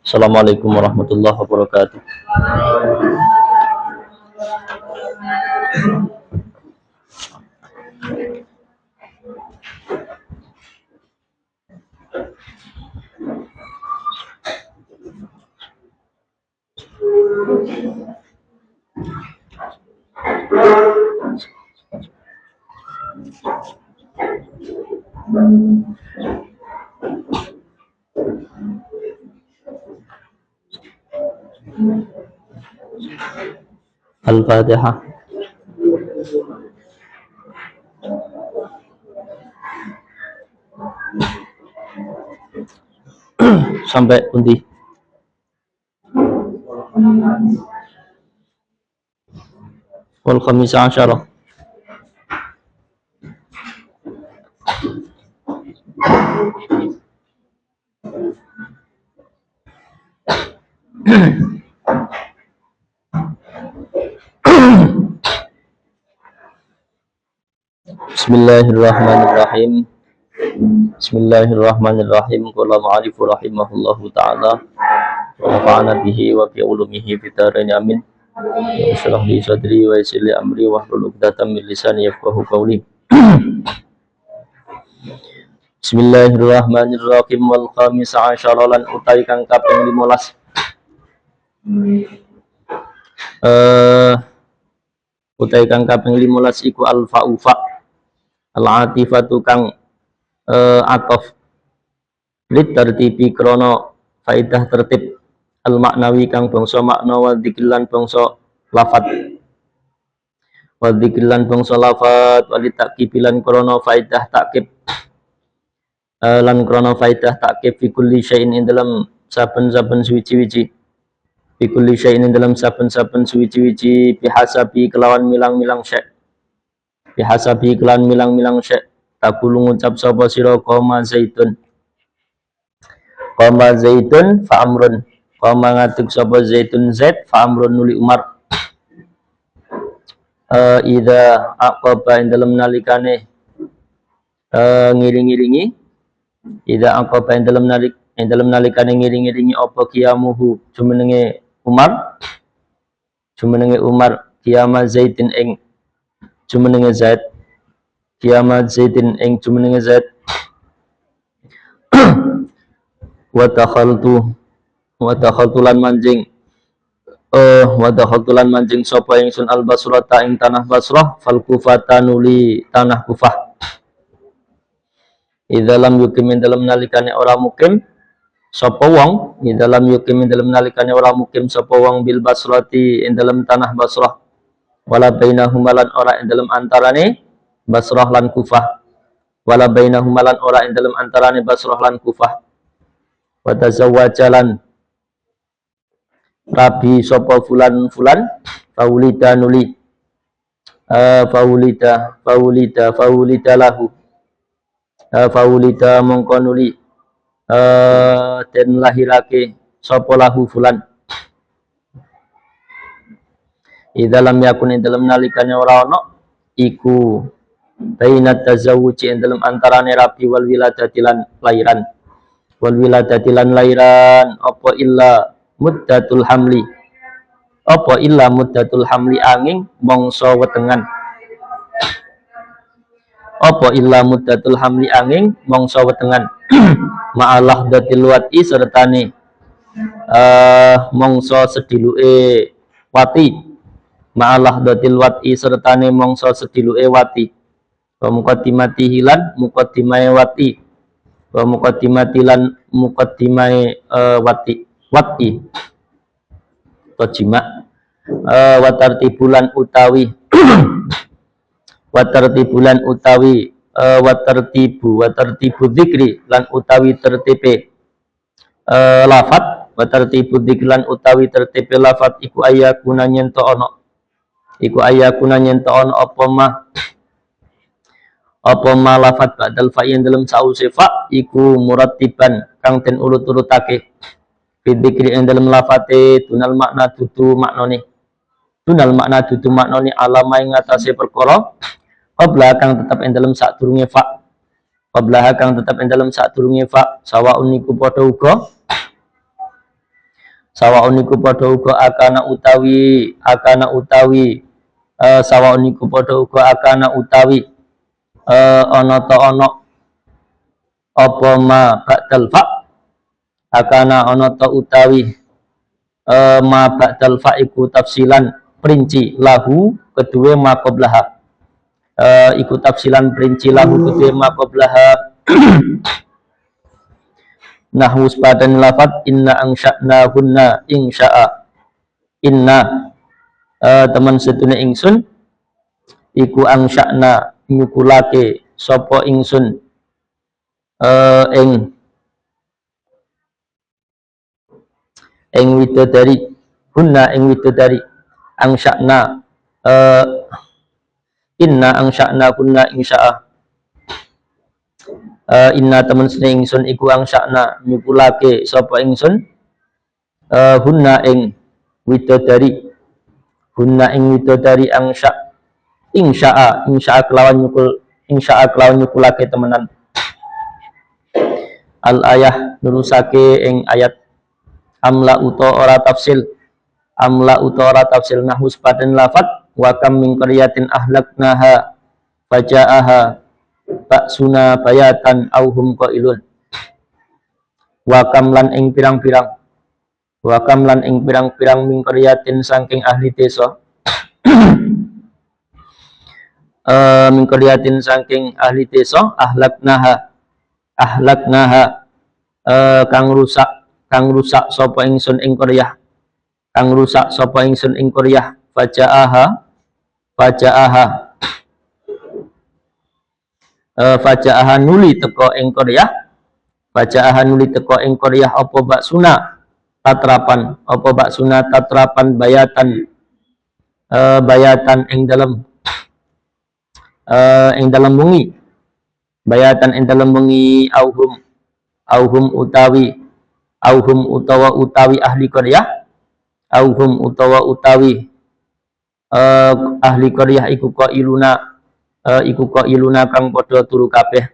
Assalamualaikum warahmatullahi wabarakatuh. Al-Fatihah. Sampai pundi? Wal khamisa asyarah. Bismillahirrahmanirrahim. Bismillahirrahmanirrahim. Qala ma'alifu rahimahullahu ta'ala wa nafa'ana bihi wa bi ulumihi fid dharain amin. Ishrah li sadri wa yassir li amri wahlul 'uqdatam min lisani yafqahu qawli. Bismillahirrahmanirrahim. Wal khamis asyara lan utawi kang kaping 15. Utawi kang kaping 15 iku al-fa'ufa al-atifatu kang atof lit tertibi krono faidah tertib al maknawi kang bangsa makna wa dzikran bangsa lafat wa dzikran bangsa lafat wa litakibilan krono faidah takib lan krono faidah takib fi kulli syai'in ing dalam saben-saben suci-wici fi kulli syai'in ing dalam saben-saben suci-wici bihasabi kelawan milang-milang syai' bihasabi kelawan milang-milang syai' takulu ngucap sapa sira qoma zaitun fa amrun qoma ngatuk sapa zaitun zaid fa amrun nuli umar idza aqaba ing dalem nalikane ngiring-ngiringi idza aqaba ing dalem nalikane ngiring-ngiringi apa qiyamuhu jumenenge Umar qiyama zaitin ing jumenenge zaid kiamat zaidin ing jumenenge zaid wa takhaltu lan manjing sapa ingsun al basrata ing tanah Basrah fal kufata nuli tanah Kufah idza lam yukim ing dalem nalikane ora mukim sapa wong idza lam yukim ing dalem nalikane ora mukim sapa wong bil Basrati ing dalem tanah Basrah wala bainahum lan ora ing dalem antarane Basrah lan Kufah wala bainahum lan ora ing dalem antarane Basrah lan Kufah wa tazawwajalan rabi sapa fulan faulida nuli faulida lahu faulida mongko nuli den lahirake sapa lahu fulan idza lam yakun ing dalem nalikane ora ana iku bainat tazawuji ing dalem antarane rabi wal wiladati lan lairan apa illa muddatul hamli angin mangsa wetengan ma'alah datil wati sertane mangsa sediluke wati wa muqaddimati hilan muqaddimai wati wa muqaddimati lan muqaddimai wati tajima wa tartibulan utawi wa tartibu dzikri lan utawi tertibe lafat wa tartibu dzikri lan utawi tertibe lafat iku ayakuna nyento ono apa ma lafat ba'dal fa'in dalam sause fa iku murattiban kang den urut-urutake bidzikri ing dalam lafate tunal makna dudu maknane alama ing atase perkara qabla kang tetep ing dalam sadurunge fa sawaun niku padha uga Sawaun iku padha uga akana utawi sawaun iku padha uga akana utawi ana ta ana apa ma ba'dal fa akana ana ta utawi ma ba'dal fa iku tafsilan perinci lahu kedue ma qablaha iku tafsilan perinci lahu kedue ma qablaha nahwu sepadan lafat inna angsya'na hunna insya'a inna teman setune ingsun iku angsya'na nyukulake sapa ingsun ing widodari hunna ing widodari angsya'na inna angsya'na hunna insya'a inna temen sedaya ingsun iku angsya'na nyukulake sapa ingsun hunna ing widodari insya'a kelawan nyukulake temenan al ayah nurusake ing ayat amla uta ora tafsil nahwu sepadan lafat wa kam min qaryatin ahlaknaha faja'aha baksuna bayatan auhum qailun wa kam lan ing pirang-pirang min qaryatin saking ahli desa min qaryatin saking ahli desa ahlaknaha kang rusak sapa ingsun ing qaryah faja'aha nuli teko ing qaryah apa baksuna tatrapan bayatan ing dalem wengi auhum utawi ahli qaryah ahli qaryah iku qailuna kang padha turu kabeh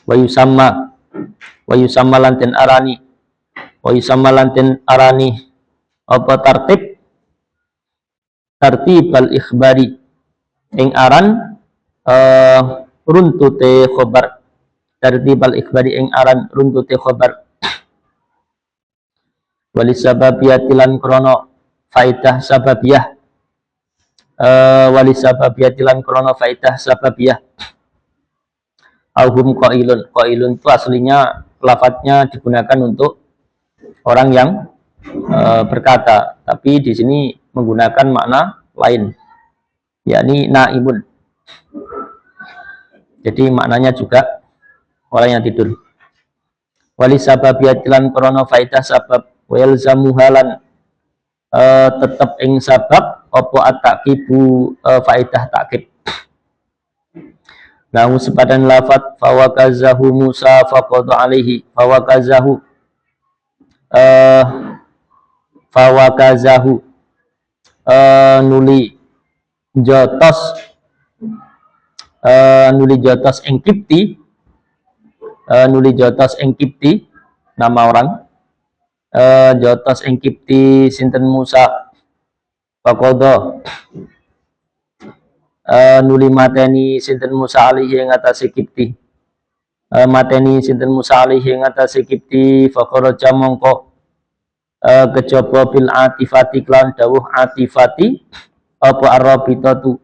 wa yusamma lanten arani apa tartibal ikhbari ing aran runtute khobar walisababiyatilan krono faidah sababiyah auhum qailun itu aslinya lafadznya digunakan untuk orang yang berkata, tapi di sini menggunakan makna lain, yakni naimun. Jadi maknanya juga orang yang tidur. Walisababiyatilan krono faidah sabab wal zamuhalan tetap ing sabab opo at-taqibu faidah takib. Nahu sepadan lafat fawakazahu Musa faqada alaihi fawakazahu nuli jotos ing Kipti nama orang jotos ing Kipti sinten Musa faqada nuli mateni sinten Musa alaihi ing atase Kipti fakharaja mongko kejaba bil atifati klan dawuh atifati apa arabitatu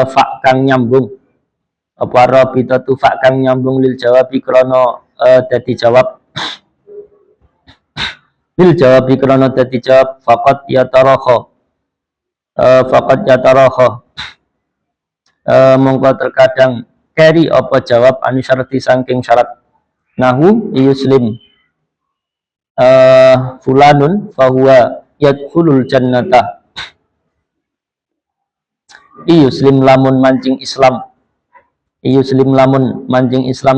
fa kang nyambung lil jawabi krana dadi jawab faqat yatarakha mongko terkadang carry apa jawab anu syarti saking syarat nahu yuslim fulanun fahuwa yadkhulul jannata yuslim lamun mancing Islam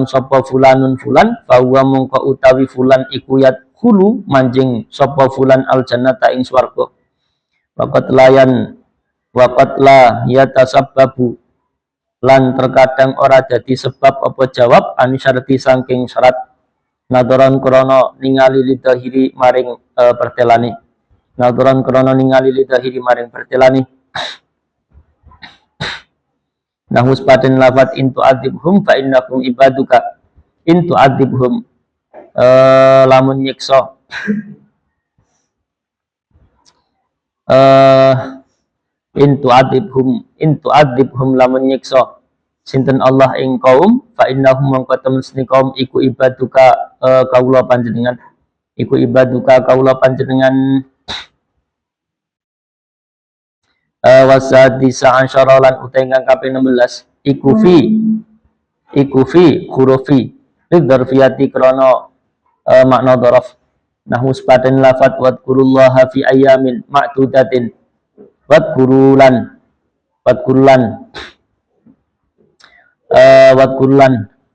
sapa fulanun fulan fahuwa mongko utawi fulan iku yadkhulu mancing sapa fulan al jannata ing swarga waqat la yatasabbabu lan terkadang ora dadi sebab apa jawab an syarti saking syarat nadoron krono ningali lidahiri maring pertelani nadoron krono ningali lidahiri maring pertelani nahus paten lafat intu adibhum fa innakum ibaduka intu adibhum lamun nyiksa intu adibhum lamun nyiksa sinten Allah ing kaum fa innahum mongko temesni kaum iku ibaduka kaula panjenengan iku ibaduka kaula panjenengan wasadisa ansyara lan utai kang kaping 16 iku fi hurufi lidzarfiyati krana makna dzaraf nahwu sepaten lafat wadkurullaha fi ayamin ma'dudatin wadkurulan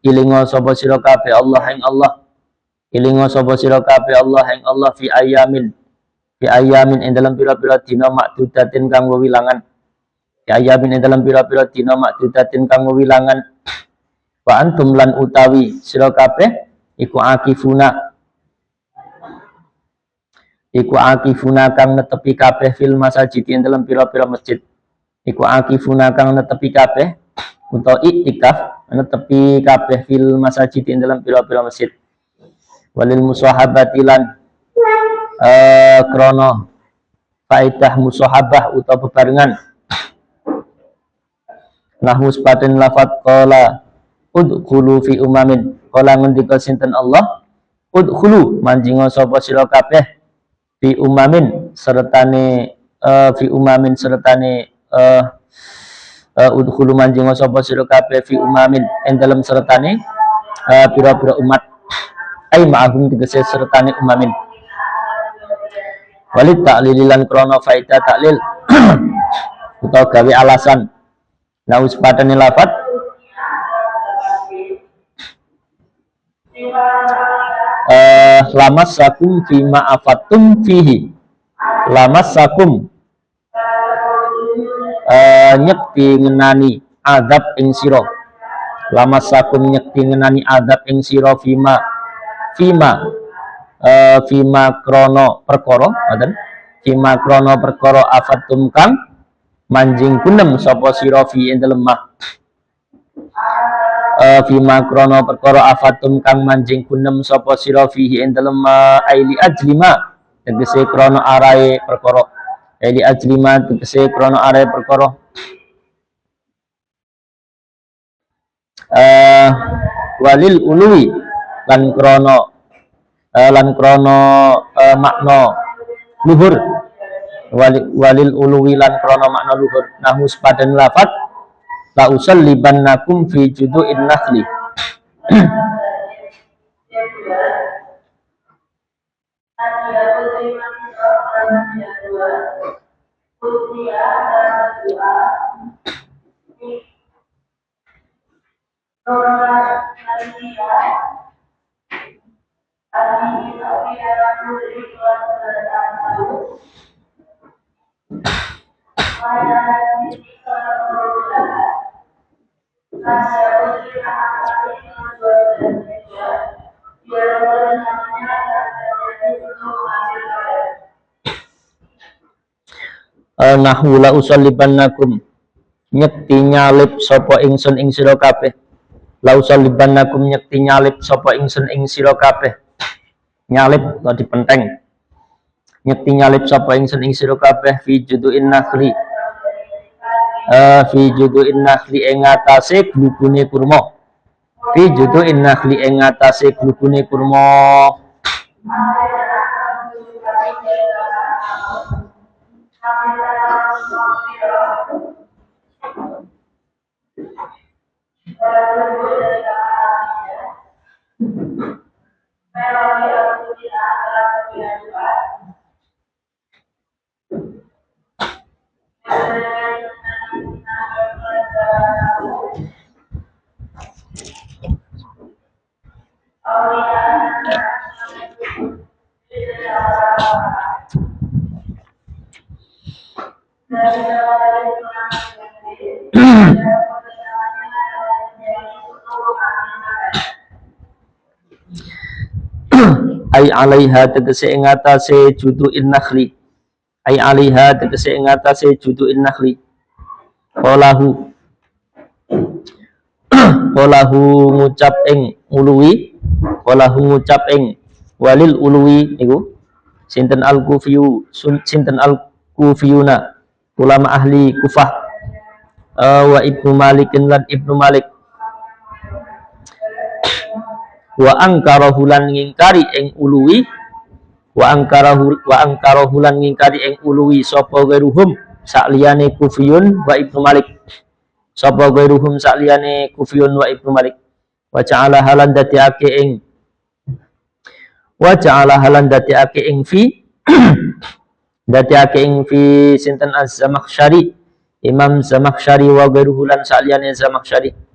ilingo sapa sira kabeh Allah ing Allah ilingo sapa sira kabeh Allah ing Allah fi ayamin ing dalam pira-pira dina ma'dudatin kang wewilangan fi ayamin ing dalam pira-pira dina ma'dudatin kang wewilangan wa antum lan utawi sira kabeh iku akifuna kang netepi kabeh fil masajid ing dalam pira-pira masjid iku akifuna kang netepi kabeh utawa iktikaf netepi kabeh fil masajid ing dalam pira-pira masjid walil musahabati lan krono faedah musahabah utawa bebarengan nahwu sepaten lafat qala udkhulu fi umamin qala ngendika sinten Allah udkhulu manjinga sapa sira kabeh fi umamin sertane udkhulu manjinga sapa sira kabeh fi umamin ing dalem sertane pira-pira umat ai ma'hum tegese sertane umamin walid ta'lililan krono faedah taklil utawa gawe alasan nahwu sepadane lafat lamas sakum fima afatum fihi lamas sakum nyekti ngenani adab ing sira lamas sakum nyekti ngenani adab ing sira fima krono perkara ngoten fima krono perkara afatum kang manjing gunem sapa sira fi ing dalem fima krono perkara afatum kang manjing gunem sapa sira fihi ing dalem aili ajlima tegese krono arae perkara aili ajlima tegese krono arae perkara walil uluwi lan krono makna luhur walil uluwi lan krono makna luhur nahwu sepadan lafat la usallibannakum fi judu'in nakhli nahwu la usallibannakum nyekti nyalip sapa ingsun ing sira kabeh la usallibannakum nyekti nyalip sapa ingsun ing sira kabeh nyalip atau dipenteng nyekti nyalip sapa ingsun ing sira kabeh fi judu'in nakhli ing atase glubune kurma fi judu'in nakhli ing atase glubune kurma ai alaiha tegese ing atase judu'in nakhli, ai alaiha tegese ing atase judu'in nakhli. Qalahu qalahu ngucap ing uluwi, qalahu ngucap ing walil uluwi niku sinten al-kufiyu, sinten al-kufiyuna ulama ahli Kufah, wa Ibnu Malik lan Ibnu Malik. Wa angkarahu lan ngingkari ing uluwi, wa angkarahu lan ngingkari ing uluwi sapa gairuhum sakliyane Kufiyun wa Ibnu Malik, sapa gairuhum sakliyane Kufiyun wa Ibnu Malik. Wa ja'ala halan dadiake ing wa ja'ala halan dadiake ing fi dadiake ing fi sinten Az-Zamakhsyari, Imam Zamakhsyari wa gairuhu lan sakliyane Zamakhsyari.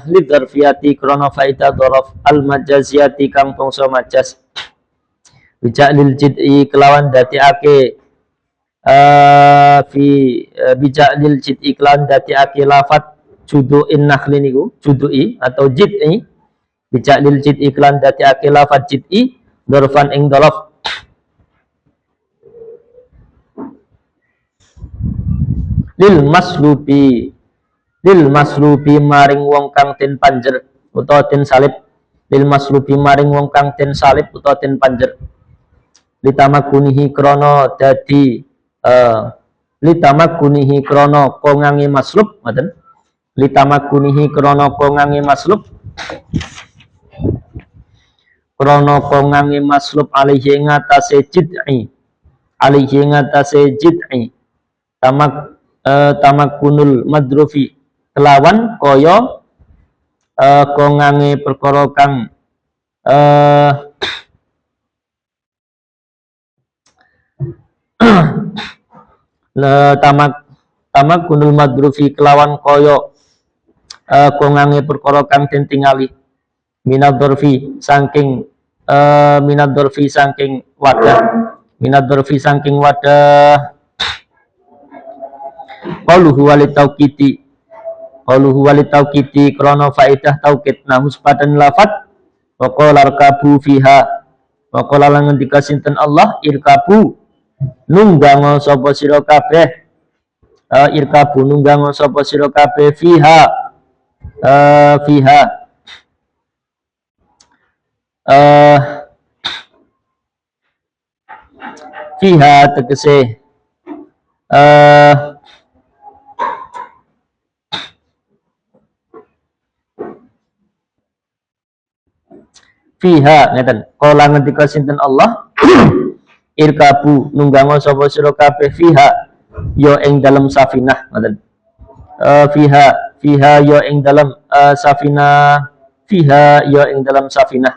Lidzarfiyati krono faida dhorof al-majaziyati kang bangsa majas bijalil jid'i kelawan dadiake fi bijalil jid'i kelawan dadiake lafat judu'in nakhli niku judu'i atau jid'i, bijalil jid'i kelawan dadiake lafat jid'i dhorfan ing dhorof lil maslubi maring wong kang den panjer utawa den salib, lil maslubi maring wong kang den salib utawa den panjer, litamakunihi krono dadi litamakunihi krono kongange maslub, ngoten, litamakunihi krono kongange maslub, krono kongange maslub alaihi ngatasé jid'i, alaihi ngatasé jid'i tamakunul madrufi kelawan kaya kongange perkara kang tamakunul madrufi kelawan kaya kongange perkara kang den tingali minadorfi saking minadorfi saking wadah, minadorfi saking wadah. Qauluhu walit tauqiti, qauluhu walit tauqiti krono faidah tauqid nahus padan lafat wa qala irkabu fiha, wa qala lan ngendika sinten Allah irkabu nunggang sapa sira kabeh, irkabu nunggang sapa sira kabeh fiha, fiha fiha tegese fiha ngeten kala ngendika sinten Allah irkabu nunggango sapa sira kabeh fiha ya ing dalem safinah, ngoten, fiha ya ing dalem safinah, fiha ya ing dalem safinah,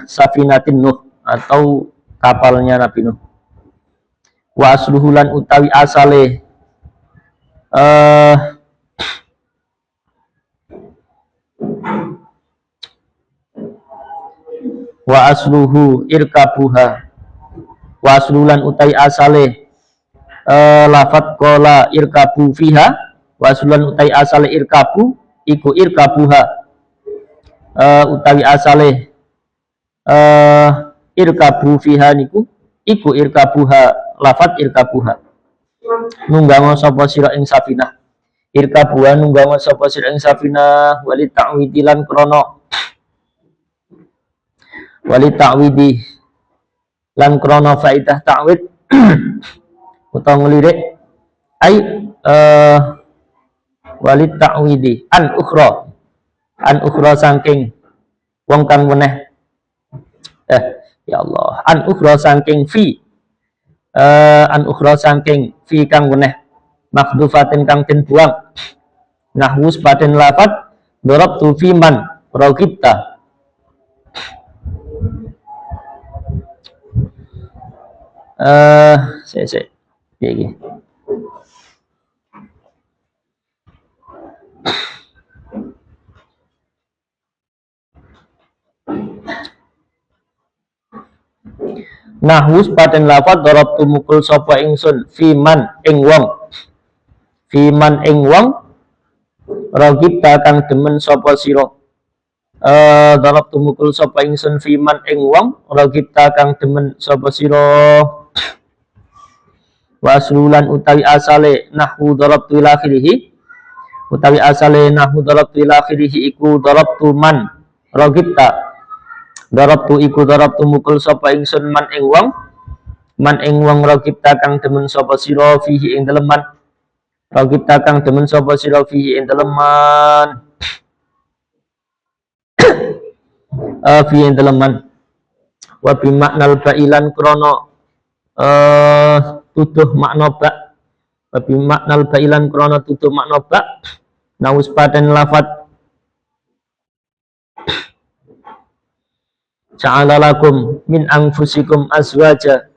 safinatin Nuh atau kapalnya Nabi Nuh. Wa asluhu lan utawi asale wa asluhu irkabuha, wa aslulan utai asale lafat kola irkabu fiha, wa aslulan utai asale irkabu iku irkabuha, utawi asale irkabu fiha niku iku irkabuha, lafat irkabuha nunggango sapa sira ing safinah, irkabuha nunggango sapa sira ing safinah walit ta'widilan krono wali ta'widi lan krono faidah ta'wid utawa ngelirik ai wali ta'widi an ukhra saking wong kang meneh ya Allah an ukhra saking fi an ukhra saking fi kang meneh makhdufatin kang den buang nahwus paden lafat darabtu fi man raqibta, iki nahwus paten lafat darabtu mukul sapa ingsun fiman ing wong, fiman ing wong ragibta kang demen sapa sira, darabtu mukul sapa ingsun fiman ing wong ragibta kang demen sapa sira wa aslulan utawi asale nahwu darabtu ila akhirih utawi asale nahwu darabtu ila akhirih iku darabtu man ragibta darabtu iku darabtu mukul sapa ingsun man ing wong ragibta kang demen sapa sira fihi ing dalem man ragibta kang demen sapa sira fihi ing dalem man fi ing dalem man wa bi maknal ba'ilan krono tuduh makna ba wa bi maknal ba'ilan krono tuduh makna ba naus paten lafat ja'ala lakum min anfusikum azwaja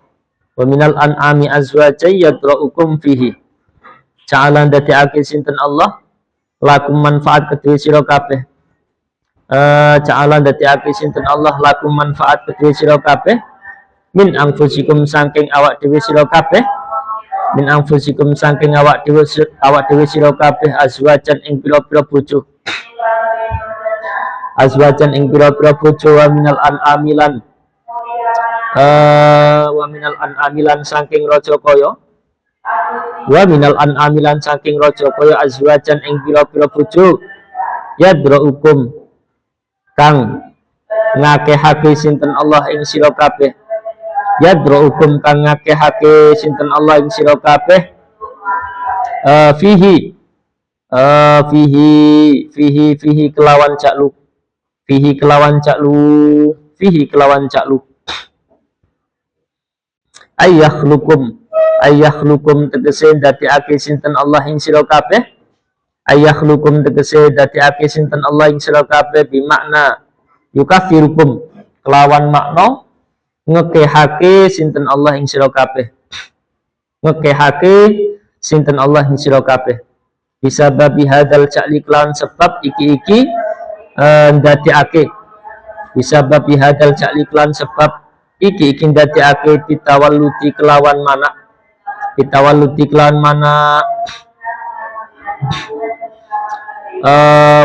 wa minal an'ami azwaja yadra'ukum fihi ja'ala ndadekake sinten Allah lakum manfaat kedue sira kabeh ja'ala ndadekake sinten Allah lakum manfaat kedue sira kabeh min anfusikum saking awak dhewe sira kabeh min anfusikum saking awak dhewe sira kabeh azwajan ing pira-pira bojo azwajan ing pira-pira bojo wa minal an'amilan saking raja kaya wa minal an'amilan saking raja kaya azwajan ing pira-pira bojo yadra'ukum kang ngakehake sinten Allah ing sira kabeh yadra'ukum kang ngakehake sinten Allah ing sira kabeh fihi kelawan caklu fihi kelawan caklu ayyahlukum tegese ndadekake sinten Allah ing sira kabeh ayyahlukum tegese ndadekake sinten Allah ing sira kabeh bimakna yukafirukum kelawan makna ngekehake sinten Allah ing sira kabeh ngekehake sinten Allah ing sira kabeh bisa babi hadal cakli kelawan sebab iki ndadekake bisa babi hadal cakli kelawan sebab iki ndadekake pitawalluti kelawan mana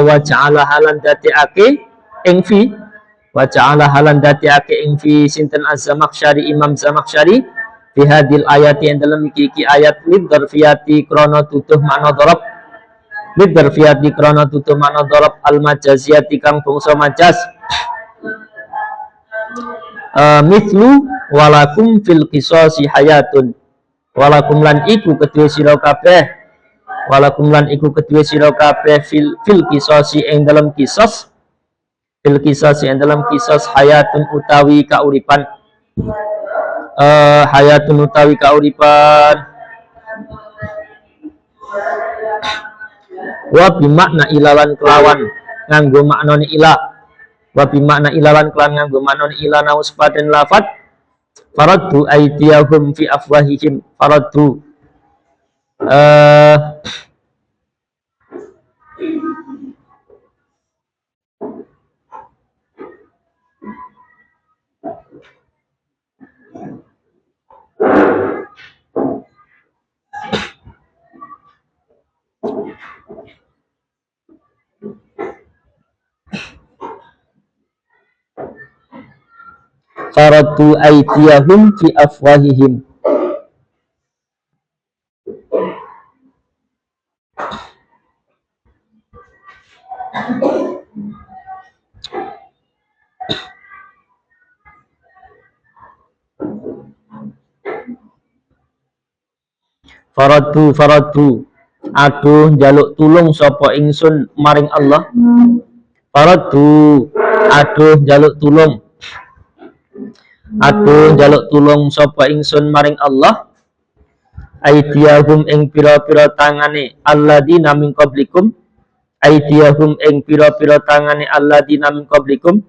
wa ja'ala halan dadekake ing fi wa ja'ala halan dadekake ing fi sinten Az-Zamakhsyari Imam Zamakhsyari fi hadil ayati yang dalam iki ayat lidzarfiyati krana tutuh makna darab lidzarfiyati krana tutuh makna darab al-majaziyati kang bangsa majaz mithlu walakum fil qisasi hayatun walakum lan iku kedue sira kabeh walakum lan iku kedue sira kabeh fil qisasi ing dalam qisas fil qisasi ing dalam qisas hayatun utawi kauripan hayatun utawi kauripan wa bimakna ilalan kelawan nganggo maknane ila wa bimakna ilalan kelawan nganggo maknane ila naus paden lafat faraddu aydiyahum fi afwahihim faraddu faraddu aydiyahum fi afwahihim faraddu aduh njaluk tulung sapa ingsun maring Allah faraddu aduh njaluk tulung sapa ingsun maring Allah aidiyahum ing pira-pira tangane alladzina min qablikum aidiyahum ing pira-pira tangane alladzina min qablikum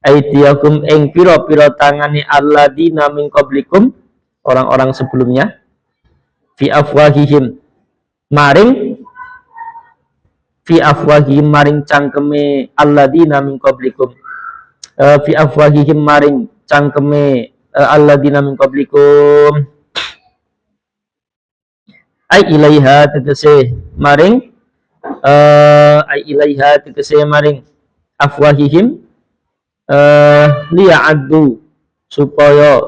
aidiyahum ing pira-pira tangane alladzina min qablikum orang-orang sebelumnya fi afwahihim maring cangkeme alladzina min qablikum fi afwahihim maring cangkeme alladzina min qablikum ai ilaiha tegese maring afwahihim liya'addu supaya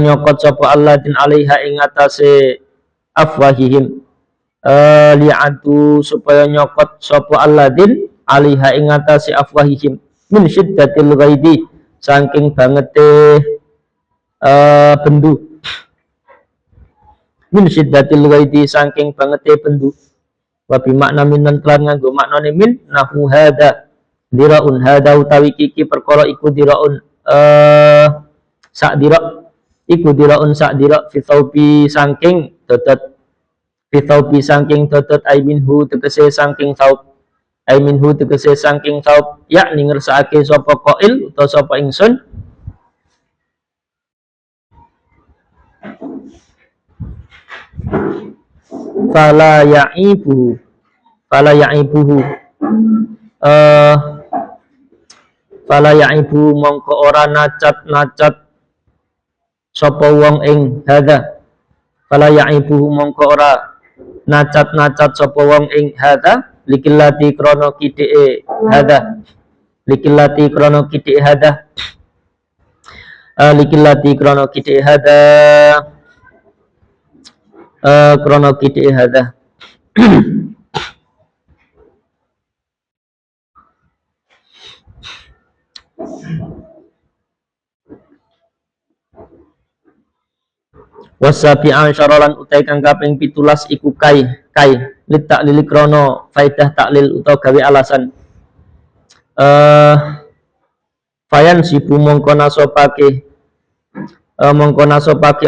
nyokot sapa alladin 'alaiha ing atase afwahihim li'addu supaya nyokot sapa alladin 'alaiha ing atase afwahihim min syiddatil ghaidi saking bangete bendu min syiddatil ghaidi saking bangete bendu wa bi makna minan kelan nganggo maknane min nahu hada diraun hada utawi kiki perkara iku diraun sak dira iku diraun sak dira fitaubi saking dodot fitaubi saking dodot ai minhu tegese saking saub ai minhu tegese saking saub yakni ngersakake sapa qail utawa sapa ingsun fala ya'ibuhu fala ya'ibu mongko ora nacat sapa wong ing hadza fala ya'ibuhu mongko ora nacat sapa wong ing hadza likillati krana kidike hadza likillati krana kidike hadza likillati krana kidike hadza krana kidike hadza wasabi ansyaralan utai kang kaping 17 iku kai litaklil krono faidah taklil utawa gawe alasan fayan sibu mongko nasopake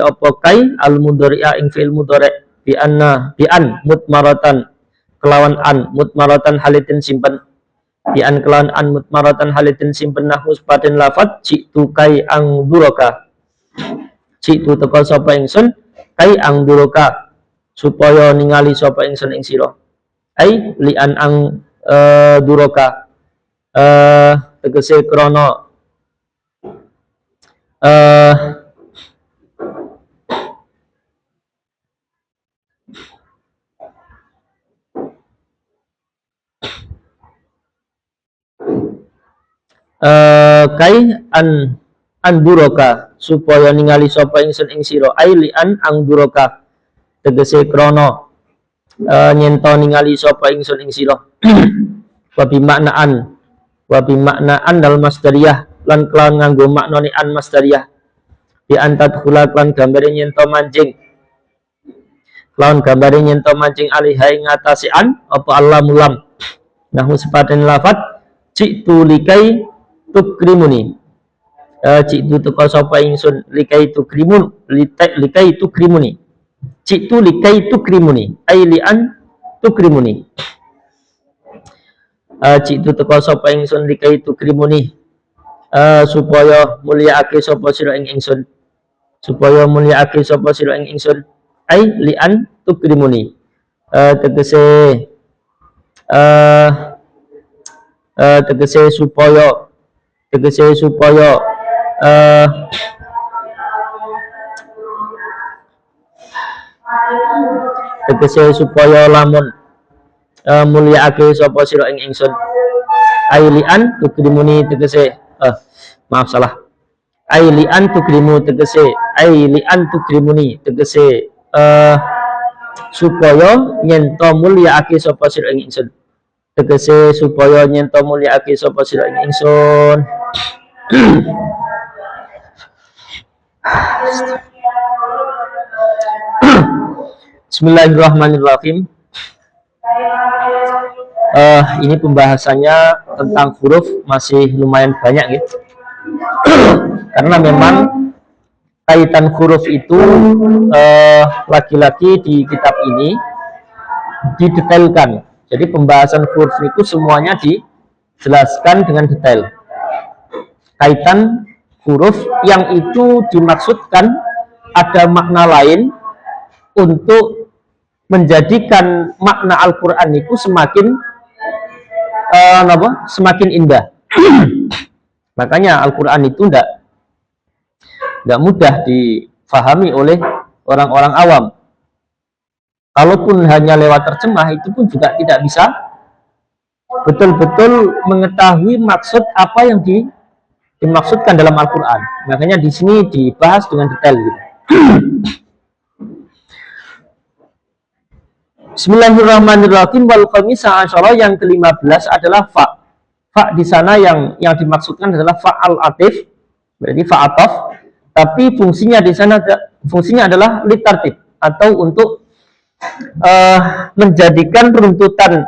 apa kai al mudhari'a ing fi'il mudhari' bi an mutmaratan kelawan an mutmaratan halitin simpen bi an kelawan an mutmaratan halitin simpen nahu sepaten lafat jitu kai angduraka jitu teko sapa ingsun kai angduraka supaya ningali sapa ingsun ing sira ai li an duraka tegese krana kai anduroka supaya ningali sapa ingsun ing sira ai li an angduroka tegese krana nyento ningali sapa ingsun ing sira wa bi maknaan dal masdariyah lan kelawan nganggo maknane an masdariyah bi antat khulak lan gambare nyento mancing lawan gambare nyento mancing alaiha ing atase an apa Allah mulam nahu sepaten lafat jitu likai tukrimuni jitu teko sapa ingsun likai tukrimuni jitu likai tukrimuni ai lian tukrimuni jitu teko sapa ingsun likai tukrimuni supaya mulyaake sapa sira ing ingsun ai lian tukrimuni tegese supaya lamun mulyaake sapa sira ing ingsun ailian tukrimuni tegese maaf salah ailian tukrimu tegese ailian tukrimuni tegese supaya nyento mulyaake sapa sira ing ingsun tegese supaya nyento mulyaake sapa sira ing ingsun Bismillahirrahmanirrahim. Ini pembahasannya tentang huruf masih lumayan banyak gitu. Karena memang kaitan huruf itu lagi-lagi di kitab ini didetailkan. Jadi pembahasan huruf itu semuanya dijelaskan dengan detail. Kaitan huruf yang itu dimaksudkan ada makna lain untuk menjadikan makna Al-Quran itu semakin semakin indah. Makanya Al-Quran itu tidak mudah difahami oleh orang-orang awam. Kalaupun hanya lewat terjemah itu pun juga tidak bisa betul-betul mengetahui maksud apa yang dimaksudkan dalam Al-Quran. Makanya di sini dibahas dengan detail gitu. Bismillahirrahmanirrahim. Wal khamisah asyara, yang ke-15 adalah fa. Fa di sana yang dimaksudkan adalah fa'al atif, berarti fa'atof, tapi fungsinya di sana adalah litartib, atau untuk menjadikan runtutan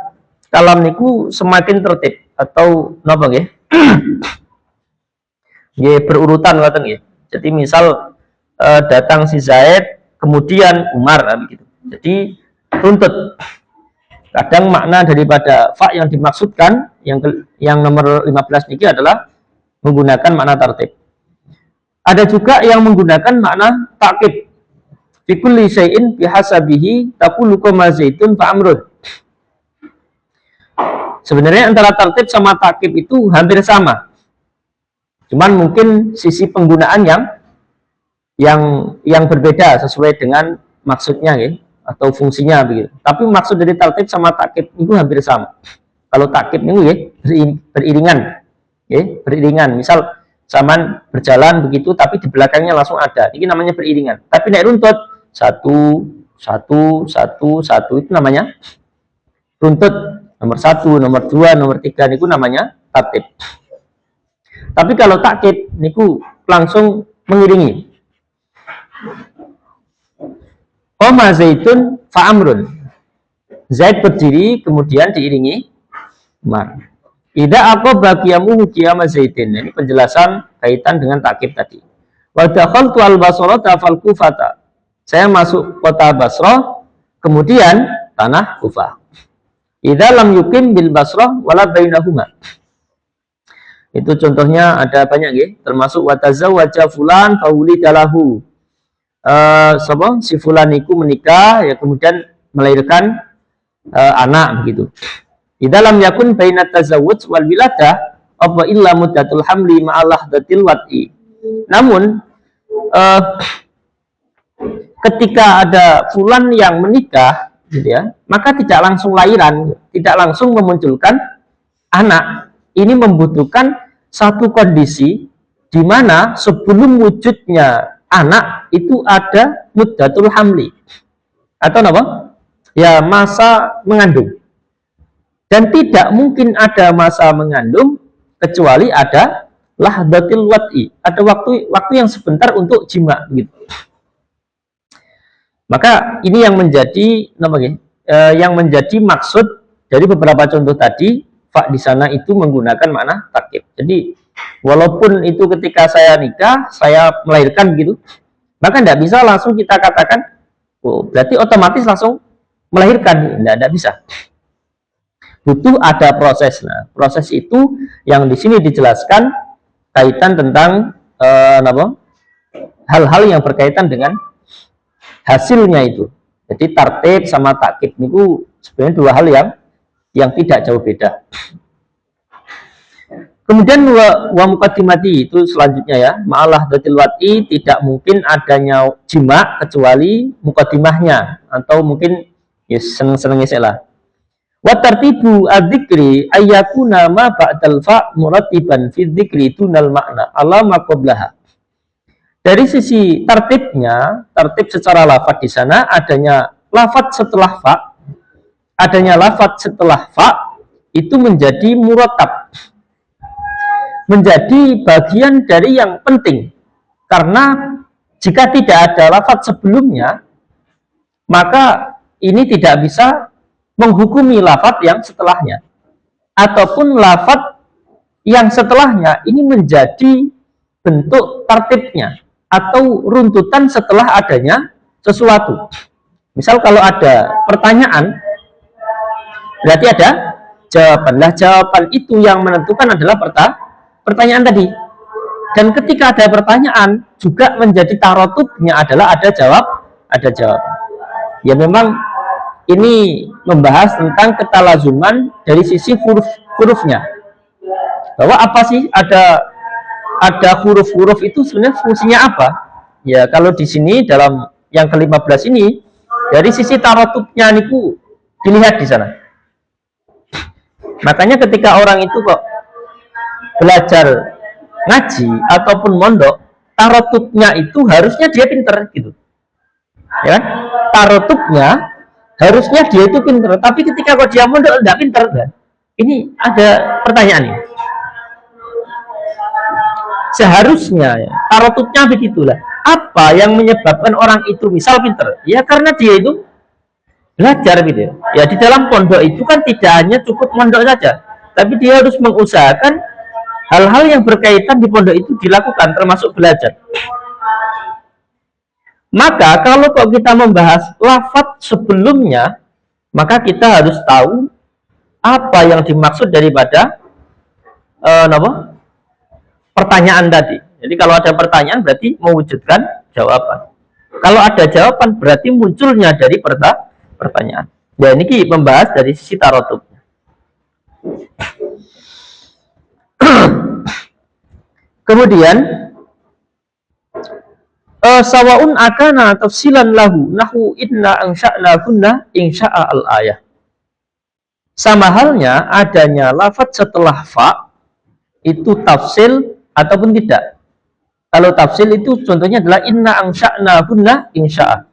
kalam niku semakin tertib, atau napa nggih? Nggih, berurutan ngoten nggih. Jadi misal datang si Zaid, kemudian Umar gitu. Jadi runtut. Kadang makna daripada fa yang dimaksudkan yang nomor 15 niki adalah menggunakan makna tertib. Ada juga yang menggunakan makna takkid. Fi kulli syai'in bihasabihi taqulu kama zaitun fa amrun. Sebenarnya antara tertib sama takkid itu hampir sama. Cuman mungkin sisi penggunaan yang berbeda sesuai dengan maksudnya ya, atau fungsinya begitu. Tapi maksud dari tertib sama takkid itu hampir sama. Kalau takkid itu ya beriringan. Ya, beriringan. Misal zaman berjalan begitu tapi di belakangnya langsung ada. Ini namanya beriringan. Tapi naik runtut satu itu namanya runtut. Nomor 1, nomor 2, nomor 3 niku namanya tertib. Tapi kalau takkid niku langsung mengiringi. Qoma Zaitun fa amrun. Zaid berdiri kemudian diiringi Umar. Ida aku bagiamu qiyama Zaidin. Ini penjelasan kaitan dengan takkid tadi. Wa dakhaltu al-Basra fal Kufata. Saya masuk kota Basrah, kemudian tanah Kufah. Idza lam yuqim bil Basrah wala bainahuma. Itu contohnya ada banyak nggih, termasuk wa tazawwaja fulan fauli dalahu. Si fulan itu menikah ya kemudian melahirkan anak begitu. Idza lam yakun bainat tazawwuj wal wiladah apa illa muddatul hamli ma'alah datil wat'i. Namun ketika ada fulan yang menikah gitu ya, maka tidak langsung lahiran, tidak langsung memunculkan anak. Ini membutuhkan satu kondisi di mana sebelum wujudnya anak itu ada muddatul hamli atau apa? Ya, masa mengandung. Dan tidak mungkin ada masa mengandung kecuali ada lahdatil wat'i, ada waktu yang sebentar untuk jima gitu. Maka ini yang menjadi yang menjadi maksud dari beberapa contoh tadi. Fa di sana itu menggunakan makna takkid. Jadi walaupun itu ketika saya nikah, saya melahirkan gitu, maka tidak bisa langsung kita katakan, oh berarti otomatis langsung melahirkan. Tidak bisa. Butuh ada proses. Nah, proses itu yang di sini dijelaskan kaitan tentang hal-hal yang berkaitan dengan hasilnya itu. Jadi tartib sama takkid itu sebenarnya dua hal yang tidak jauh beda. Kemudian wa muqaddimati itu selanjutnya ya, ma'alah datil wat'i, tidak mungkin adanya jima kecuali muqaddimahnya, atau mungkin ya seneng-senengnya saya lah. Wa tartibu adzikri ayyakuna ma ba'dal fa murattiban fi dzikri tunal makna ala ma qablaha. Dari sisi tertibnya, tertib secara lafaz di sana adanya lafaz setelah fa, adanya lafaz setelah fa itu menjadi murattab, menjadi bagian dari yang penting. Karena jika tidak ada lafaz sebelumnya, maka ini tidak bisa menghukumi lafaz yang setelahnya, ataupun lafaz yang setelahnya ini menjadi bentuk tertibnya atau runtutan setelah adanya sesuatu. Misal kalau ada pertanyaan, berarti ada jawaban. Lah jawaban itu yang menentukan adalah pertanyaan tadi. Dan ketika ada pertanyaan juga menjadi tarotubnya adalah ada jawab. Ya memang ini membahas tentang ketalazuman dari sisi hurufnya. Bahwa apa sih ada huruf-huruf itu sebenarnya fungsinya apa? Ya kalau di sini dalam yang ke-15 ini dari sisi tarotubnya niku dilihat di sana. Makanya ketika orang itu kok belajar ngaji ataupun mondok, tarotupnya itu harusnya dia pinter gitu, ya kan? Tarotupnya harusnya dia itu pinter, tapi ketika kok dia mondok tidak pinter kan? Ini ada pertanyaan ini. Seharusnya ya, tarotupnya begitulah. Apa yang menyebabkan orang itu misal pinter? Ya karena dia itu belajar gitu ya. Ya di dalam pondok itu kan tidak hanya cukup mondok saja, tapi dia harus mengusahakan hal-hal yang berkaitan di pondok itu dilakukan, termasuk belajar. Maka kalau kok kita membahas lafadz sebelumnya, maka kita harus tahu apa yang dimaksud daripada pertanyaan tadi. Jadi kalau ada pertanyaan berarti mewujudkan jawaban. Kalau ada jawaban berarti munculnya dari pertanyaan. Ya ini membahas dari sisi tarotub. Kemudian sawaun akana tafsilan lahu nahu inna ansha'na kunna insya'a al-ayah. Sama halnya adanya lafadz setelah fa itu tafsil ataupun tidak. Kalau tafsil itu contohnya adalah inna ansha'na kunna insya'a.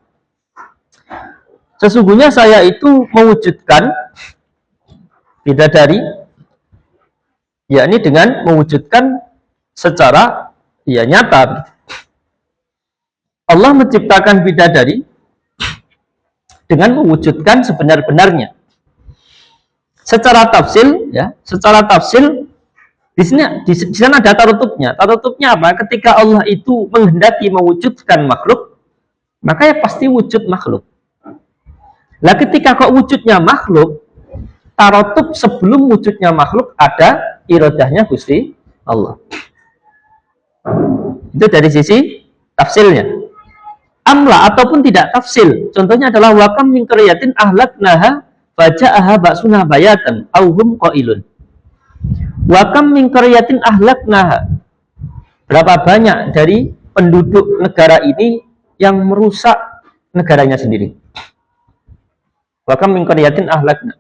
Sesungguhnya saya itu mewujudkan bidadari, yakni dengan mewujudkan secara ya nyata. Allah menciptakan bidadari dengan mewujudkan sebenar-benarnya. Secara tafsil ya, secara tafsil di sana ada tarotubnya. Tarotubnya apa? Ketika Allah itu menghendaki mewujudkan makhluk, maka ya pasti wujud makhluk. Lah ketika kok wujudnya makhluk, tarotub sebelum wujudnya makhluk ada irodahnya Gusti Allah. Itu dari sisi tafsilnya. Amla ataupun tidak tafsil. Contohnya adalah wakam min qaryatin ahlaknaha faja'aha ba'suna bayatan auhum qailun. Wakam min qaryatin ahlaknaha. Berapa banyak dari penduduk negara ini yang merusak negaranya sendiri? Wakam min qaryatin ahlakna.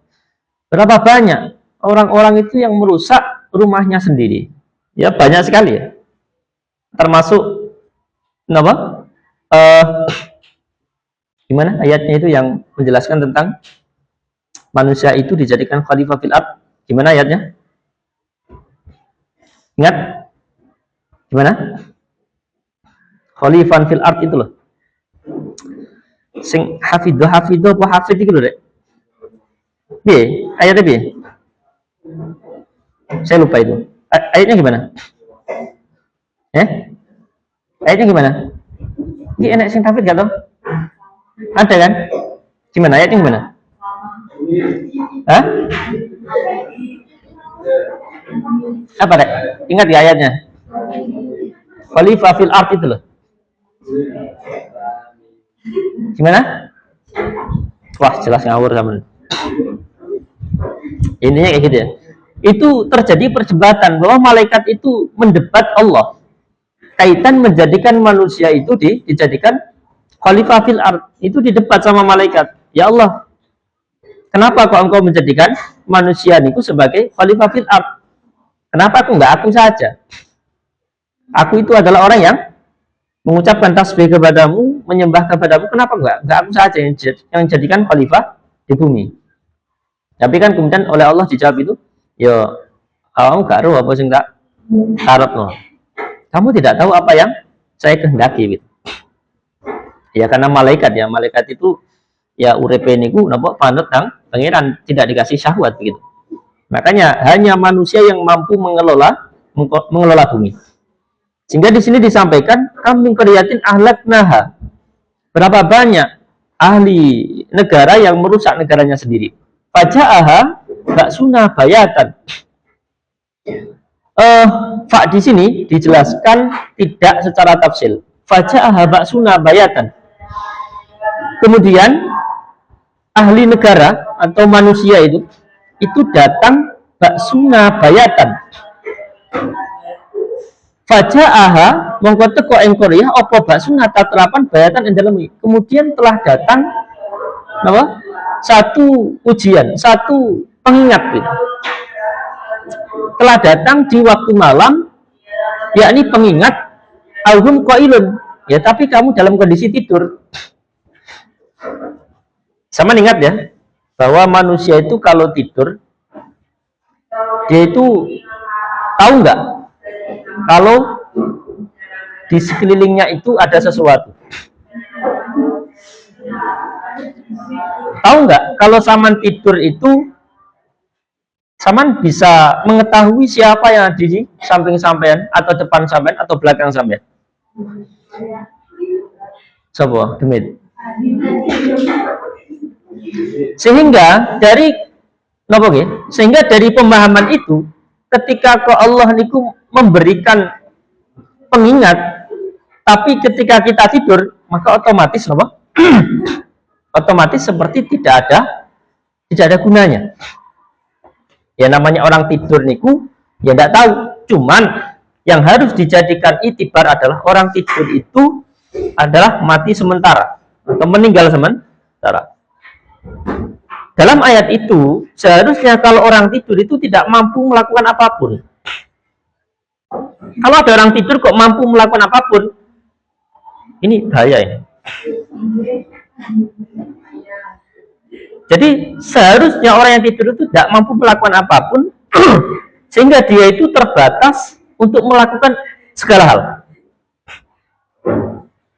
Berapa banyak orang-orang itu yang merusak rumahnya sendiri? Ya banyak sekali ya. Termasuk apa? Gimana ayatnya itu yang menjelaskan tentang manusia itu dijadikan khalifah fil ard? Gimana ayatnya? Ingat? Gimana? Khalifah fil ard itu loh. Sing hafidho apa hafid itu loh dek? Bi, ayatnya bi? Saya lupa itu. Ayatnya gimana? Ayatnya gimana? Ini enak sing hafid gak tau? Ada kan? Gimana ayatnya gimana? Hah? Apa dek? Ingat ya ayatnya? Khalifah fil ard itu loh. Gimana? Wah jelas ngawur sama. Intinya kayak gitu ya. Itu terjadi perdebatan bahwa malaikat itu mendebat Allah. Kaitan menjadikan manusia itu dijadikan khalifah fil ard. Itu didebat sama malaikat. Ya Allah, kenapa kok engkau menjadikan manusia itu sebagai khalifah fil ard? Kenapa aku saja? Aku itu adalah orang yang mengucapkan tasbih kepadamu, menyembah kepadamu. Kenapa enggak aku saja yang jadikan khalifah di bumi? Tapi kan kemudian oleh Allah dijawab itu, ya kamu gak tahu apa sih enggak harap loh. Kamu tidak tahu apa yang saya kehendaki gitu. Ya karena malaikat itu ya urepe niku napa panut nang pangeran, tidak dikasih syahwat begitu. Makanya hanya manusia yang mampu mengelola bumi. Sehingga di sini disampaikan kam min qaryatin ahlaknaha. Berapa banyak ahli negara yang merusak negaranya sendiri. Faja'aha ba'suna bayatan. Fa di sini dijelaskan tidak secara tafsil. Faja'aha ba'suna bayatan. Kemudian ahli negara atau manusia itu datang ba'suna bayatan. Faja'aha mongko teko ing Korea apa ba'suna tatrapan bayatan ing dalem. Kemudian telah datang apa? Satu ujian, satu pengingat gitu. telah datang di waktu malam, yakni pengingat, auhum qailun, ya tapi kamu dalam kondisi tidur. Sama ingat ya, bahwa manusia itu kalau tidur, dia itu tahu nggak kalau di sekelilingnya itu ada sesuatu. Tahu nggak kalau Saman tidur itu Saman bisa mengetahui siapa yang ada di samping sampean, atau depan sampean, atau belakang sampean? Coba, demit. Sehingga dari pemahaman itu, ketika Allah niku memberikan pengingat, tapi ketika kita tidur, maka otomatis otomatis seperti tidak ada gunanya. Ya namanya orang tidur niku ya tidak tahu. Cuman yang harus dijadikan itibar adalah orang tidur itu adalah mati sementara atau meninggal sementara. Dalam ayat itu seharusnya kalau orang tidur itu tidak mampu melakukan apapun. Kalau ada orang tidur kok mampu melakukan apapun, ini bahaya ini. Jadi seharusnya orang yang tidur itu tidak mampu melakukan apapun, sehingga dia itu terbatas untuk melakukan segala hal.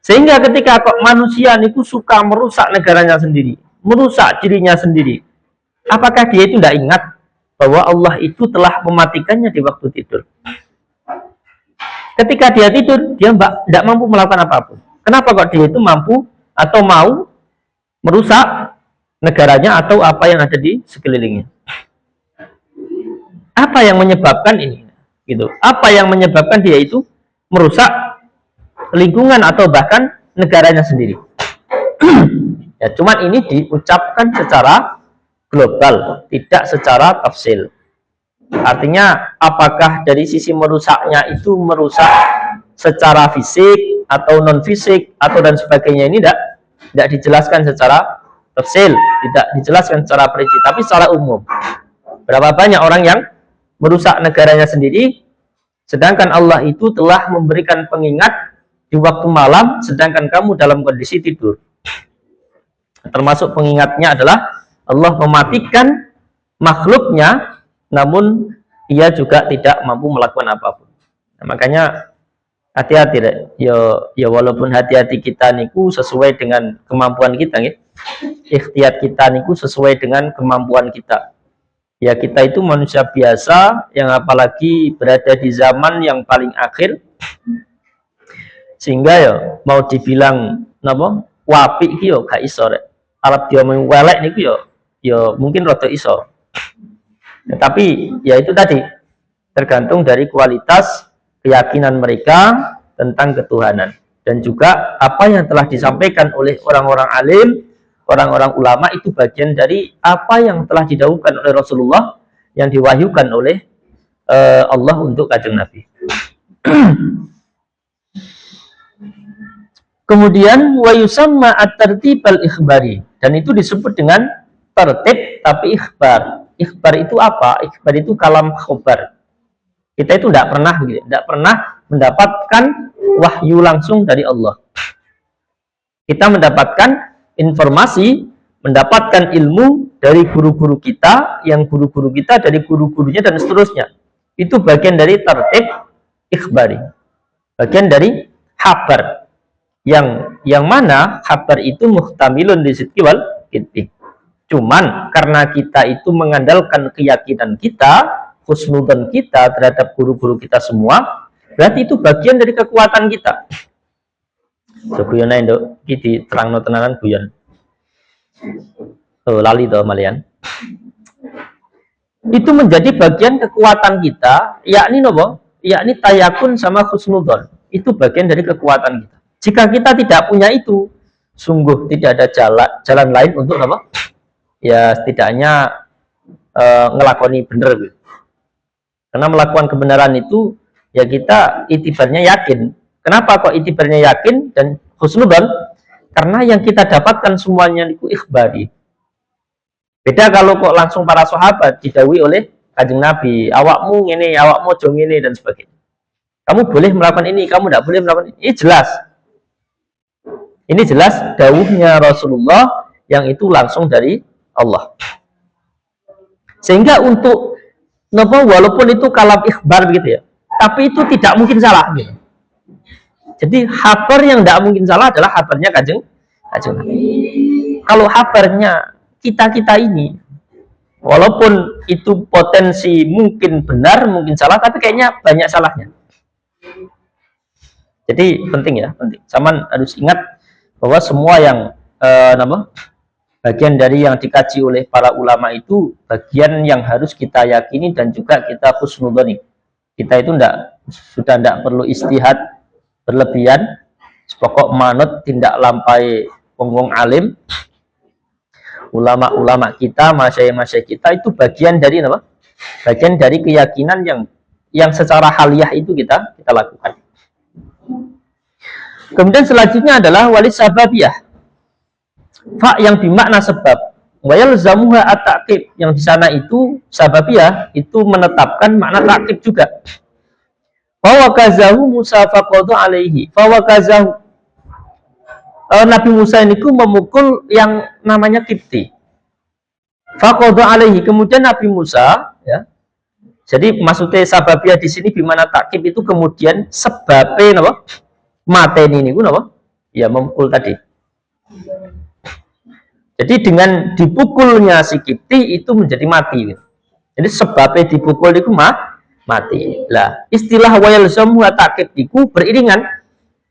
Sehingga ketika kok manusia itu suka merusak negaranya sendiri, merusak dirinya sendiri, apakah dia itu tidak ingat bahwa Allah itu telah mematikannya di waktu tidur? Ketika dia tidur, dia tidak mampu melakukan apapun. Kenapa kok dia itu mampu atau mau merusak negaranya atau apa yang ada di sekelilingnya? Apa yang menyebabkan ini? Gitu. Apa yang menyebabkan dia itu merusak lingkungan atau bahkan negaranya sendiri? Ya, cuman ini diucapkan secara global, tidak secara tafsil. Artinya, apakah dari sisi merusaknya itu merusak secara fisik atau non fisik atau dan sebagainya, ini tidak dijelaskan secara tafsil, tidak dijelaskan secara perinci, tapi secara umum. Berapa banyak orang yang merusak negaranya sendiri, sedangkan Allah itu telah memberikan pengingat di waktu malam, sedangkan kamu dalam kondisi tidur. Termasuk pengingatnya adalah Allah mematikan makhluknya, namun ia juga tidak mampu melakukan apapun. Nah, makanya hati-hati deh. Ya walaupun hati-hati kita niku sesuai dengan kemampuan kita, ya. Ikhtiar kita niku sesuai dengan kemampuan kita. Ya kita itu manusia biasa yang apalagi berada di zaman yang paling akhir, sehingga ya mau dibilang napa wapi iki yo gak iso rek. Arep dia welek niku yo mungkin rada iso. Ya, tapi ya itu tadi tergantung dari kualitas keyakinan mereka tentang ketuhanan, dan juga apa yang telah disampaikan oleh orang-orang alim, orang-orang ulama, itu bagian dari apa yang telah didhawuhkan oleh Rasulullah, yang diwahyukan oleh Allah untuk kanjeng Nabi. Kemudian wa yusamma at-tartib al-ikhbari, dan itu disebut dengan tertib tapi ikhbar. Ikhbar itu apa? Ikhbar itu kalam khobar. Kita itu tidak pernah mendapatkan wahyu langsung dari Allah. Kita mendapatkan informasi, mendapatkan ilmu dari guru-guru kita, yang guru-guru kita dari guru-gurunya, dan seterusnya. Itu bagian dari tertib ikhbari, bagian dari khabar, yang mana khabar itu muhtamilun li sidqi wal kidbi. Cuman karena kita itu mengandalkan keyakinan kita, husnudzon kita terhadap guru-guru kita semua, berarti itu bagian dari kekuatan kita. Guyon ae nduk, iki diterangno tenanan guyon. Oh, lali to malian. Itu menjadi bagian kekuatan kita, yakni nopo? Yakni tayakun sama husnudzon. Itu bagian dari kekuatan kita. Jika kita tidak punya itu, sungguh tidak ada jalan lain untuk apa? Ya setidaknya ngelakoni bener gitu. Karena melakukan kebenaran itu ya kita itibarnya yakin. Kenapa kok itibarnya yakin dan husnudzon? Karena yang kita dapatkan semuanya itu ikhbari. Beda kalau kok langsung para sahabat didhawuhi oleh Kanjeng Nabi, awakmu ini, awakmu jong ini dan sebagainya. Kamu boleh melakukan ini, kamu tidak boleh melakukan ini. Ini jelas. Ini jelas dawuhnya Rasulullah yang itu langsung dari Allah. Sehingga untuk walaupun itu kalam ikhbar begitu ya, tapi itu tidak mungkin salah gitu. Jadi habar yang tidak mungkin salah adalah habarnya kanjeng Nabi. Kalau habarnya kita ini, walaupun itu potensi mungkin benar, mungkin salah, tapi kayaknya banyak salahnya. Jadi penting ya, penting. Saman harus ingat bahwa semua yang bagian dari yang dikaji oleh para ulama itu bagian yang harus kita yakini dan juga kita husnudzon. Kita itu sudah tidak perlu istihad berlebihan, pokok manut tindak lampai wong alim. Ulama-ulama kita, masyayikh kita itu bagian dari apa? Bagian dari keyakinan yang secara haliah itu kita lakukan. Kemudian selanjutnya adalah walis sababiyah. Fa yang bermakna sebab. Wa yalzamuha at-ta'qib, yang di sana itu sababiyah itu menetapkan makna ta'qib juga. Fa wakazahu Musa faqadu alaihi. Fa wakazahu, Nabi Musa ini memukul yang namanya Kipti. Faqadu alaihi, kemudian Nabi Musa ya. Jadi maksudnya sababiyah di sini bimana takkib itu kemudian sebabnya napa? Mateni niku napa? Ya memukul tadi. Jadi dengan dipukulnya si Kipti itu menjadi mati. Jadi sebabnya dipukul itu mati. Lah, istilah wayal zamu takkib itu beriringan.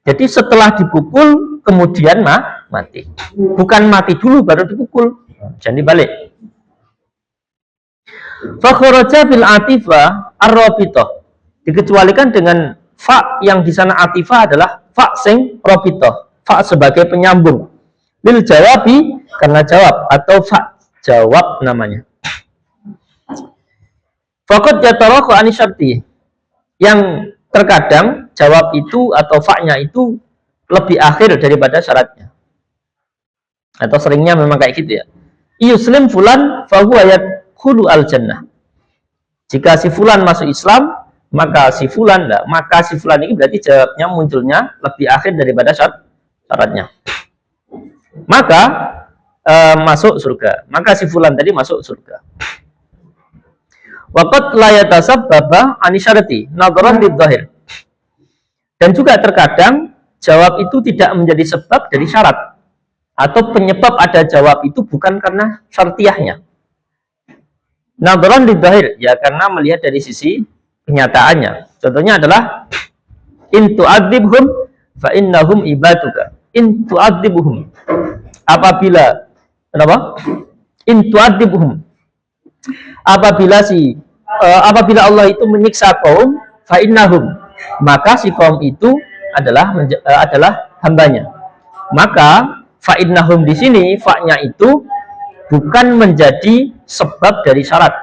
Jadi setelah dipukul kemudian mati. Bukan mati dulu baru dipukul. Jadi balik. Fa kharaja bil atifah ar-rabithah. Dikecualikan dengan fa yang di sana atifah adalah fa sing rabithah. Fa sebagai penyambung. Lil jawabi karena jawab atau fa jawab namanya. Faqad yataraqu an syarti. Yang terkadang jawab itu atau fa-nya itu lebih akhir daripada syaratnya. Atau seringnya memang kayak gitu ya. Yuslim fulan fa huwa yadkhulu al jannah. Jika si fulan masuk Islam, maka si fulan ini berarti jawabnya munculnya lebih akhir daripada syaratnya. Maka masuk surga. Maka si fulan tadi masuk surga. Waqad la yatasabbaba an syarati nadharan lidh-dhahir. Dan juga terkadang jawab itu tidak menjadi sebab dari syarat, atau penyebab ada jawab itu bukan karena syartiyahnya. Nadharan lidh-dhahir, ya karena melihat dari sisi kenyataannya. Contohnya adalah in tu'adzibhum fa innahum ibaduka. In tu'adzibhum, apabila in tu'adzibhum, apabila Allah itu menyiksa kaum, fa innahum, maka si kaum itu adalah hambanya. Maka fa innahum di sini fa-nya itu bukan menjadi sebab dari syarat.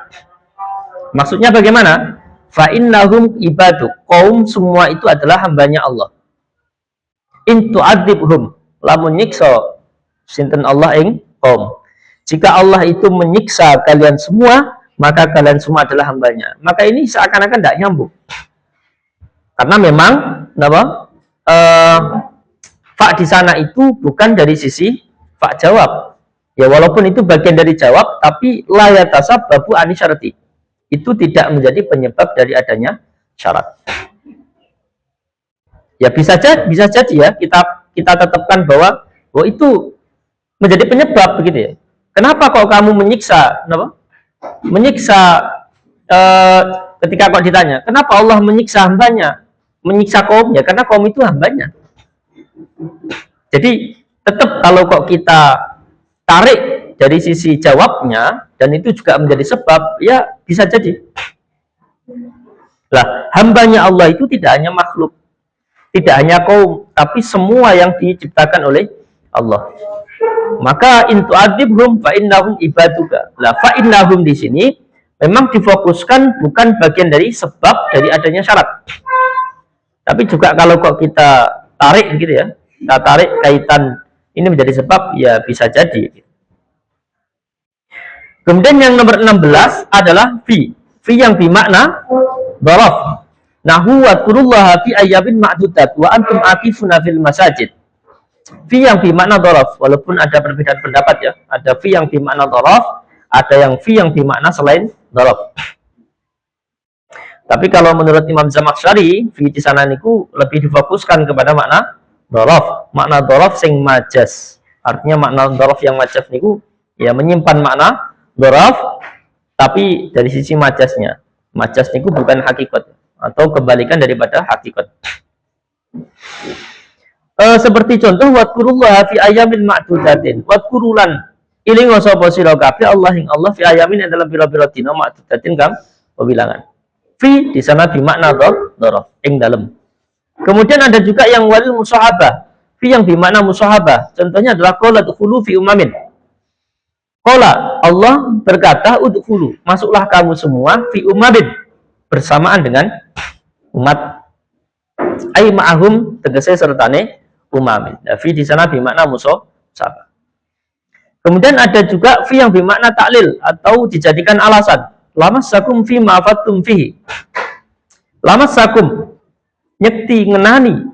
Maksudnya bagaimana? Fa innahum ibadu, kaum semua itu adalah hambanya Allah. In tu'adzibhum, lamun nyiksa sinten Allah ing kaum. Jika Allah itu menyiksa kalian semua, maka kalian semua adalah hambanya. Maka ini seakan-akan tidak nyambung. Karena memang fa di sana itu bukan dari sisi fa jawab. Ya walaupun itu bagian dari jawab, tapi la yatasabbabu an syarati. Itu tidak menjadi penyebab dari adanya syarat. Ya bisa jadi ya kita tetapkan bahwa itu menjadi penyebab begitu ya. Kenapa kok kamu menyiksa? Ketika kok ditanya, kenapa Allah menyiksa hambanya, menyiksa kaumnya? Karena kaum itu hambanya. Jadi tetap kalau kok kita tarik dari sisi jawabnya dan itu juga menjadi sebab, ya bisa jadi. Lah, hambanya Allah itu tidak hanya makhluk, tidak hanya kaum, tapi semua yang diciptakan oleh Allah. Maka in tu'adzibhum fa innahum ibaduka. Lah, fa innahum di sini memang difokuskan bukan bagian dari sebab dari adanya syarat. Tapi juga kalau kok kita tarik gitu ya, kita tarik kaitan ini menjadi sebab, ya bisa jadi. Kemudian yang nomor 16 adalah fi fi yang bimakna daraf. Nahu wa kurullaha fi ayyamin ma'dudat wa antum akifuna fil masajid. Fi yang bimakna daraf, walaupun ada perbedaan pendapat ya, ada fi yang bimakna daraf, ada yang fi yang bimakna selain daraf. Tapi kalau menurut Imam Zamakhsyari, fi di sana niku lebih difokuskan kepada makna daraf. Makna daraf sing majas. Artinya makna daraf yang majas niku ya menyimpan makna daraf tapi dari sisi majasnya. Majas niku bukan hakikat atau kebalikan daripada hakikat. Seperti contoh wadkurullaha fi ayamin ma'dudatin. Wadkurulan iling sapa sira kabeh Allah ing Allah fi ayamin dalam pira-pira dina ma'dudatin kang pewilangan. Fi di sana bimakna daraf ing dalem. Kemudian ada juga yang walil musahabah. Fi yang bimakna musahabah. Contohnya adalah qala udkhulu fi umamin. Qala Allah berkata udkhulu, masuklah kamu semua fi umamin, bersamaan dengan umat. Ai ma'ahum tegese sertane umamin. Nah, fi di sana bimakna musahabah. Kemudian ada juga fi yang bimakna taklil atau dijadikan alasan. Lamassakum fi ma afattum fihi. Lamassakum nyekti ngenani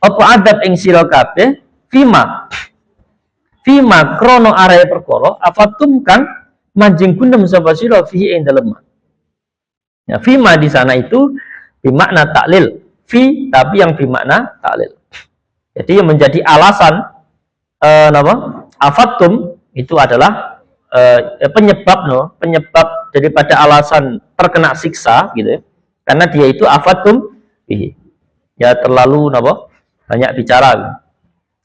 apa adab ing sira kabeh fima krono are perkara afatum kang manjing gundem sapa sira fihi ing dalem. Ya fima di sana itu bimakna taklil, fi tapi yang bimakna taklil. Jadi yang menjadi alasan afatum itu adalah penyebab daripada alasan terkena siksa gitu ya. Karena dia itu afatum fihi. Ya terlalu banyak bicara.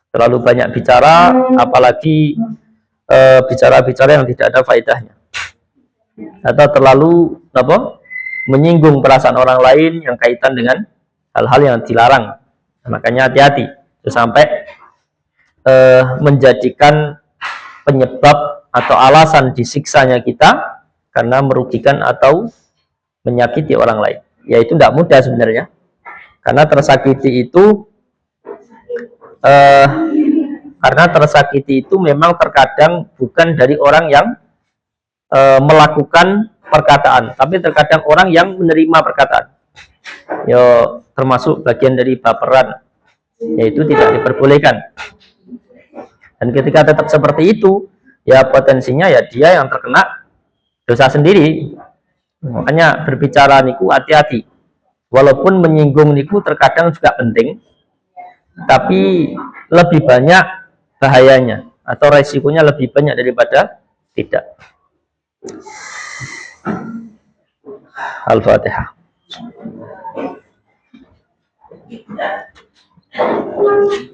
Terlalu banyak bicara, apalagi bicara-bicara yang tidak ada faedahnya. Atau terlalu menyinggung perasaan orang lain yang kaitan dengan hal-hal yang dilarang. Makanya hati-hati sampai menjadikan penyebab atau alasan disiksanya kita karena merugikan atau menyakiti orang lain. Ya itu tidak mudah sebenarnya. Karena tersakiti itu memang terkadang bukan dari orang yang melakukan perkataan, tapi terkadang orang yang menerima perkataan. Ya termasuk bagian dari baperan, yaitu tidak diperbolehkan. Dan ketika tetap seperti itu, ya potensinya ya dia yang terkena dosa sendiri. Makanya berbicara niku hati-hati. Walaupun menyinggung niku terkadang juga penting, tapi lebih banyak bahayanya atau resikonya lebih banyak daripada tidak. Al-Fatihah.